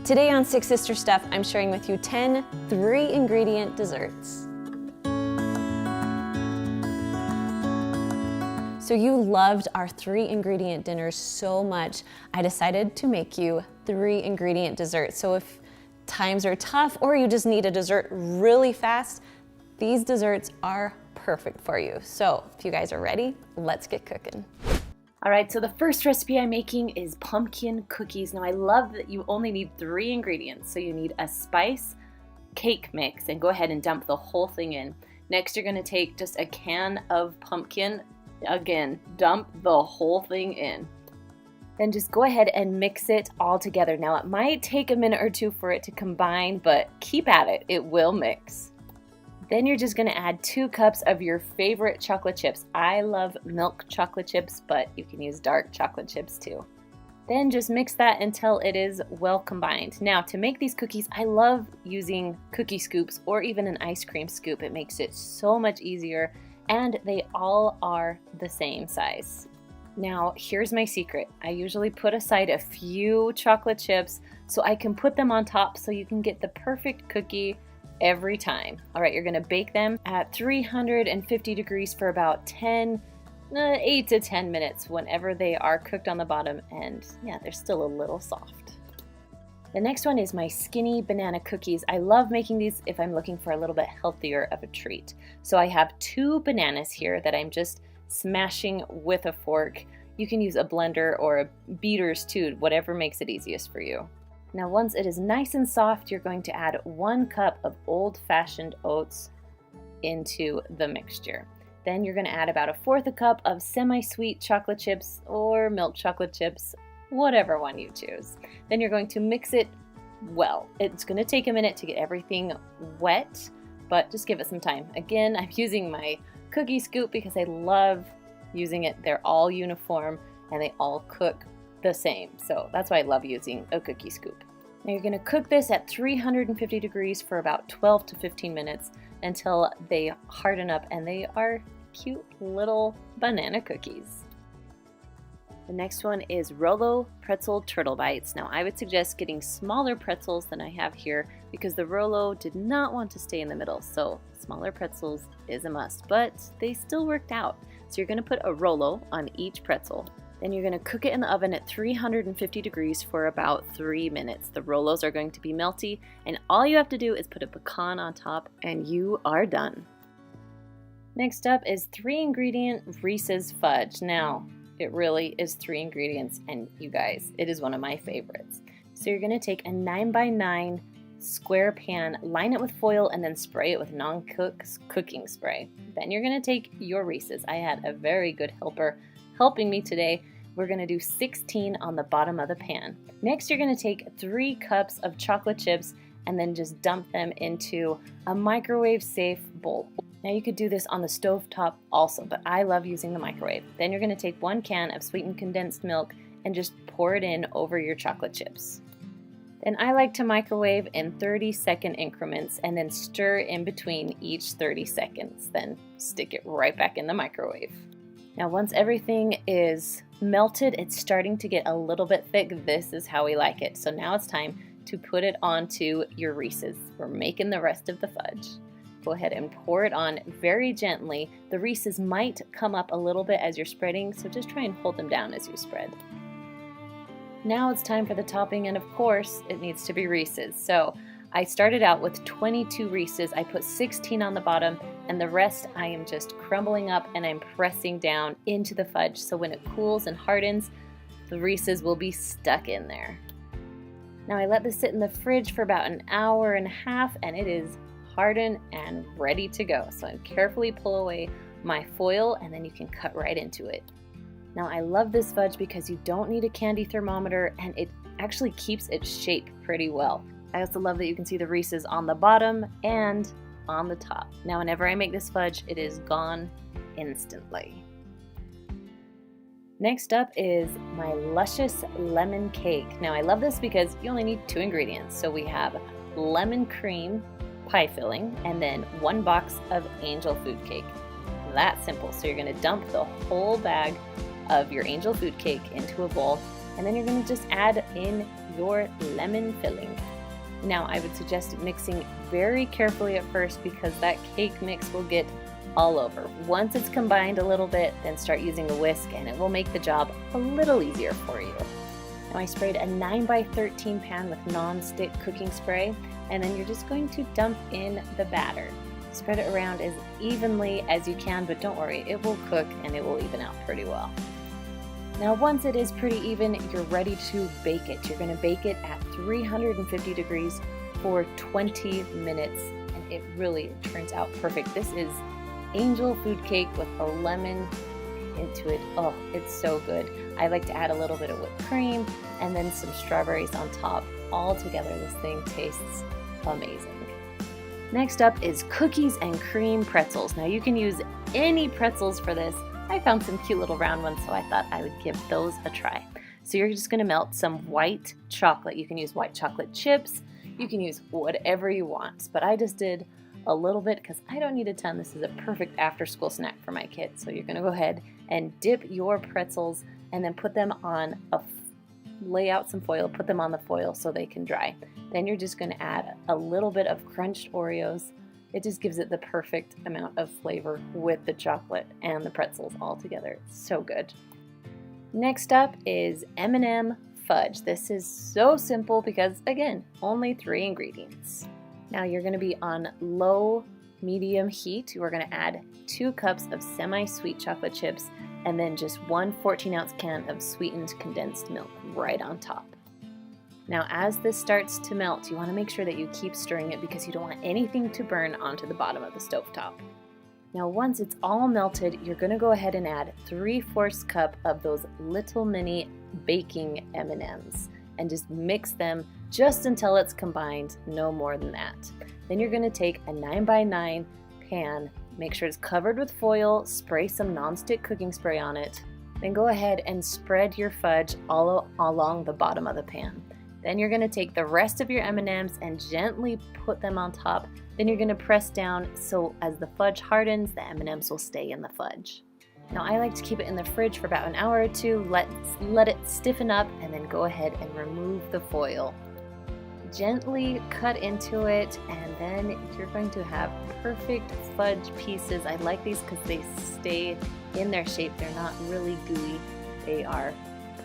Today on Six Sister Stuff, I'm sharing with you 10 3-ingredient desserts. So you loved our 3-ingredient dinners so much, I decided to make you 3-ingredient desserts. So if times are tough or you just need a dessert really fast, these desserts are perfect for you. So if you guys are ready, let's get cooking. All right, so the first recipe I'm making is pumpkin cookies. Now I love that you only need 3 ingredients. So you need a spice cake mix, and go ahead and dump the whole thing in. Next, you're gonna take just a can of pumpkin. Again, dump the whole thing in. Then just go ahead and mix it all together. Now it might take a minute or two for it to combine, but keep at it, it will mix. Then you're just gonna add 2 cups of your favorite chocolate chips. I love milk chocolate chips, but you can use dark chocolate chips too. Then just mix that until it is well combined. Now to make these cookies, I love using cookie scoops or even an ice cream scoop. It makes it so much easier, and they all are the same size. Now here's my secret. I usually put aside a few chocolate chips so I can put them on top so you can get the perfect cookie every time. All right, you're gonna bake them at 350 degrees for about 8 to 10 minutes whenever they are cooked on the bottom, and yeah, they're still a little soft. The next one is my skinny banana cookies. I love making these if I'm looking for a little bit healthier of a treat. So I have 2 bananas here that I'm just smashing with a fork. You can use a blender or a beaters too, whatever makes it easiest for you. Now once it is nice and soft, you're going to add 1 cup of old-fashioned oats into the mixture. Then you're going to add about 1/4 cup of semi-sweet chocolate chips or milk chocolate chips, whatever one you choose. Then you're going to mix it well. It's going to take a minute to get everything wet, but just give it some time. Again, I'm using my cookie scoop because I love using it. They're all uniform and they all cook the same. So that's why I love using a cookie scoop. Now you're going to cook this at 350 degrees for about 12 to 15 minutes until they harden up and they are cute little banana cookies. The next one is Rolo pretzel turtle bites. Now I would suggest getting smaller pretzels than I have here because the Rolo did not want to stay in the middle, so smaller pretzels is a must, but they still worked out. So you're going to put a Rolo on each pretzel. Then you're going to cook it in the oven at 350 degrees for about 3 minutes. The Rolos are going to be melty, and all you have to do is put a pecan on top and you are done. Next up is 3-ingredient Reeses fudge. Now, it really is 3 ingredients, and you guys, it is one of my favorites. So you're going to take a 9x9 square pan, line it with foil, and then spray it with cooking spray. Then you're going to take your Reeses. I had a very good helper helping me today. We're going to do 16 on the bottom of the pan. Next, you're going to take 3 cups of chocolate chips and then just dump them into a microwave-safe bowl. Now you could do this on the stove top also, but I love using the microwave. Then you're going to take 1 can of sweetened condensed milk and just pour it in over your chocolate chips. Then I like to microwave in 30-second increments and then stir in between each 30 seconds. Then stick it right back in the microwave. Now once everything is melted, it's starting to get a little bit thick. This is how we like it. So now it's time to put it onto your Reeses. We're making the rest of the fudge. Go ahead and pour it on very gently. The Reeses might come up a little bit as you're spreading, so just try and hold them down as you spread. Now it's time for the topping, and of course it needs to be Reeses. So I started out with 22 Reeses. I put 16 on the bottom, and the rest I am just crumbling up and I'm pressing down into the fudge. So when it cools and hardens, the Reeses will be stuck in there. Now I let this sit in the fridge for about 1.5 hours, and it is hardened and ready to go. So I carefully pull away my foil, and then you can cut right into it. Now I love this fudge because you don't need a candy thermometer, and it actually keeps its shape pretty well. I also love that you can see the Reeses on the bottom and on the top. Now whenever I make this fudge, it is gone instantly. Next up is my luscious lemon cake. Now I love this because you only need 2 ingredients. So we have lemon cream pie filling and then 1 box of angel food cake. That simple. So you're going to dump the whole bag of your angel food cake into a bowl, and then you're going to just add in your lemon filling. Now I would suggest mixing very carefully at first because that cake mix will get all over. Once it's combined a little bit, then start using a whisk and it will make the job a little easier for you. Now I sprayed a 9x13 pan with non-stick cooking spray, and then you're just going to dump in the batter. Spread it around as evenly as you can, but don't worry, it will cook and it will even out pretty well. Now once it is pretty even, you're ready to bake it. You're going to bake it at 350 degrees for 20 minutes, and it really turns out perfect. This is angel food cake with a lemon into it. Oh, it's so good. I like to add a little bit of whipped cream and then some strawberries on top. All together, this thing tastes amazing. Next up is cookies and cream pretzels. Now you can use any pretzels for this. I found some cute little round ones, so I thought I would give those a try. So you're just going to melt some white chocolate. You can use white chocolate chips. You can use whatever you want, but I just did a little bit because I don't need a ton. This is a perfect after-school snack for my kids. So you're going to go ahead and dip your pretzels and then put them on lay out some foil, put them on the foil so they can dry. Then you're just going to add a little bit of crunched Oreos. It just gives it the perfect amount of flavor with the chocolate and the pretzels all together. It's so good. Next up is M&M fudge. This is so simple because, again, only 3 ingredients. Now you're going to be on low medium heat. We're going to add 2 cups of semi-sweet chocolate chips and then just 1 14-ounce can of sweetened condensed milk right on top. Now as this starts to melt, you want to make sure that you keep stirring it because you don't want anything to burn onto the bottom of the stovetop. Now once it's all melted, you're going to go ahead and add 3/4 cup of those little mini baking M&Ms and just mix them just until it's combined, no more than that. Then you're going to take a 9x9 pan, make sure it's covered with foil, spray some non-stick cooking spray on it, then go ahead and spread your fudge all along the bottom of the pan. Then you're going to take the rest of your M&Ms and gently put them on top. Then you're going to press down so as the fudge hardens, the M&Ms will stay in the fudge. Now I like to keep it in the fridge for about an hour or two, let it stiffen up, and then go ahead and remove the foil. Gently cut into it, and then you're going to have perfect fudge pieces. I like these because they stay in their shape. They're not really gooey. They are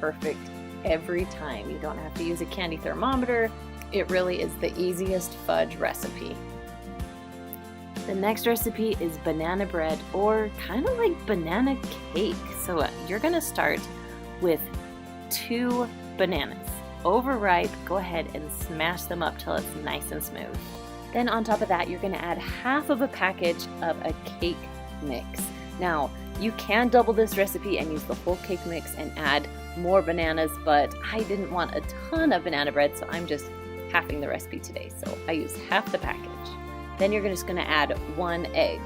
perfect every time. You don't have to use a candy thermometer. It really is the easiest fudge recipe. The next recipe is banana bread, or kind of like banana cake. So you're going to start with 2 bananas. Overripe, go ahead and smash them up till it's nice and smooth. Then on top of that, you're going to add half of a package of a cake mix. Now, you can double this recipe and use the whole cake mix and add more bananas, but I didn't want a ton of banana bread, so I'm just halving the recipe today. So I use half the package. Then you're just going to add 1 egg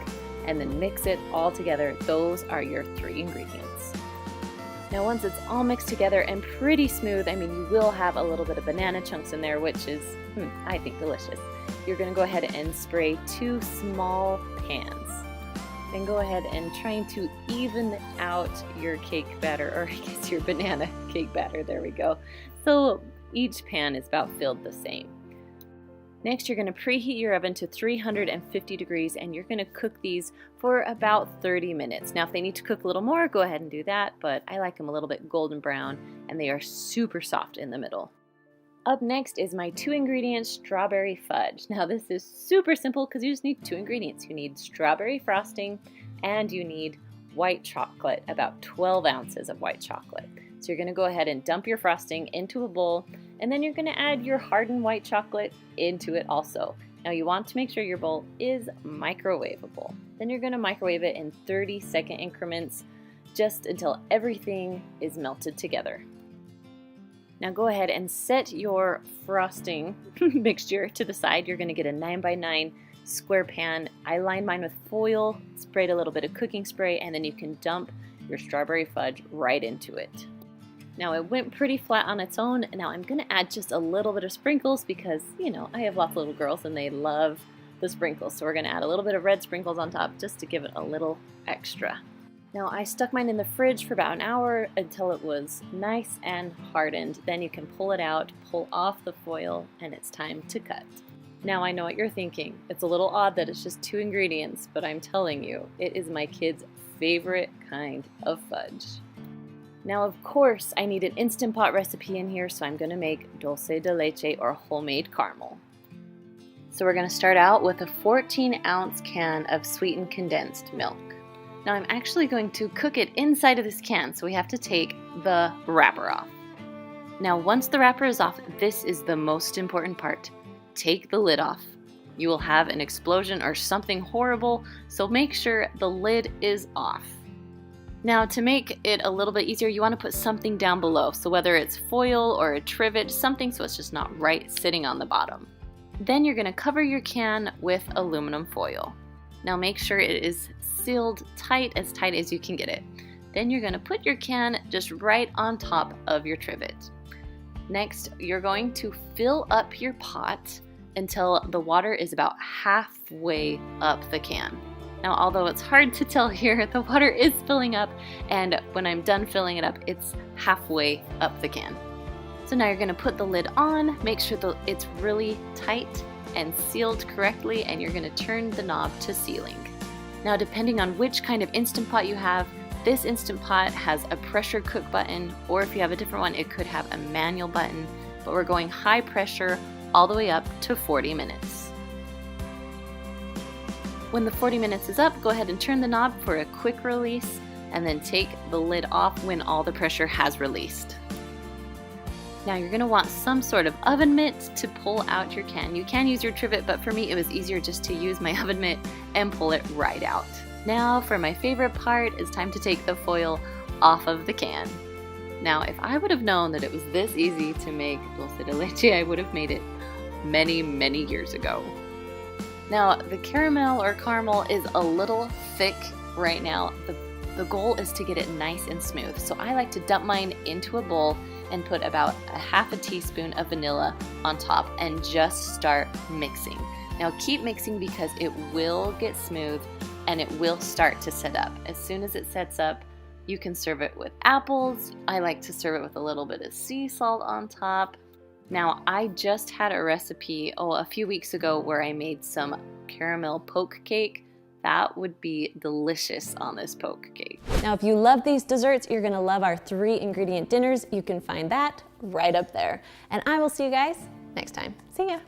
and then mix it all together. Those are your 3 ingredients. Now once it's all mixed together and pretty smooth, I mean, you will have a little bit of banana chunks in there, which is, I think, delicious. You're going to go ahead and spray 2 small pans. Then go ahead and trying to even out your cake batter, or I guess your banana cake batter, there we go. So each pan is about filled the same. Next, you're going to preheat your oven to 350 degrees and you're going to cook these for about 30 minutes. Now, if they need to cook a little more, go ahead and do that, but I like them a little bit golden brown and they are super soft in the middle. Up next is my 2-ingredient strawberry fudge. Now, this is super simple because you just need 2 ingredients. You need strawberry frosting and you need white chocolate, about 12 ounces of white chocolate. So you're going to go ahead and dump your frosting into a bowl, and then you're going to add your hardened white chocolate into it also. Now you want to make sure your bowl is microwavable. Then you're going to microwave it in 30-second increments just until everything is melted together. Now go ahead and set your frosting mixture to the side. You're going to get a 9x9 square pan. I lined mine with foil, sprayed a little bit of cooking spray, and then you can dump your strawberry fudge right into it. Now it went pretty flat on its own. Now I'm going to add just a little bit of sprinkles because, you know, I have lots of little girls and they love the sprinkles. So we're going to add a little bit of red sprinkles on top just to give it a little extra. Now I stuck mine in the fridge for about an hour until it was nice and hardened. Then you can pull it out, pull off the foil, and it's time to cut. Now I know what you're thinking. It's a little odd that it's just 2 ingredients, but I'm telling you, it is my kids' favorite kind of fudge. Now of course I need an Instant Pot recipe in here, so I'm going to make dulce de leche or homemade caramel. So we're going to start out with a 14-ounce can of sweetened condensed milk. Now I'm actually going to cook it inside of this can, so we have to take the wrapper off. Now once the wrapper is off, this is the most important part. Take the lid off. You will have an explosion or something horrible, so make sure the lid is off. Now to make it a little bit easier, you want to put something down below, so whether it's foil or a trivet, something so it's just not right sitting on the bottom. Then you're going to cover your can with aluminum foil. Now make sure it is sealed tight as you can get it. Then you're going to put your can just right on top of your trivet. Next, you're going to fill up your pot until the water is about halfway up the can. Now, although it's hard to tell here, the water is filling up, and when I'm done filling it up, it's halfway up the can. So now you're going to put the lid on, make sure that it's really tight and sealed correctly, and you're going to turn the knob to sealing. Now, depending on which kind of Instant Pot you have, this Instant Pot has a pressure cook button, or if you have a different one, it could have a manual button, but we're going high pressure all the way up to 40 minutes. When the 40 minutes is up, go ahead and turn the knob for a quick release, and then take the lid off when all the pressure has released. Now you're going to want some sort of oven mitt to pull out your can. You can use your trivet, but for me it was easier just to use my oven mitt and pull it right out. Now for my favorite part, it's time to take the foil off of the can. Now if I would have known that it was this easy to make dulce de leche, I would have made it many, many years ago. Now the caramel or caramel is a little thick right now. The goal is to get it nice and smooth. So I like to dump mine into a bowl and put about a half a teaspoon of vanilla on top and just start mixing. Now keep mixing because it will get smooth and it will start to set up. As soon as it sets up, you can serve it with apples. I like to serve it with a little bit of sea salt on top. Now I just had a recipe a few weeks ago where I made some caramel poke cake. That would be delicious on this poke cake. Now, if you love these desserts, you're gonna love our 3-ingredient dinners. You can find that right up there. And I will see you guys next time. See ya.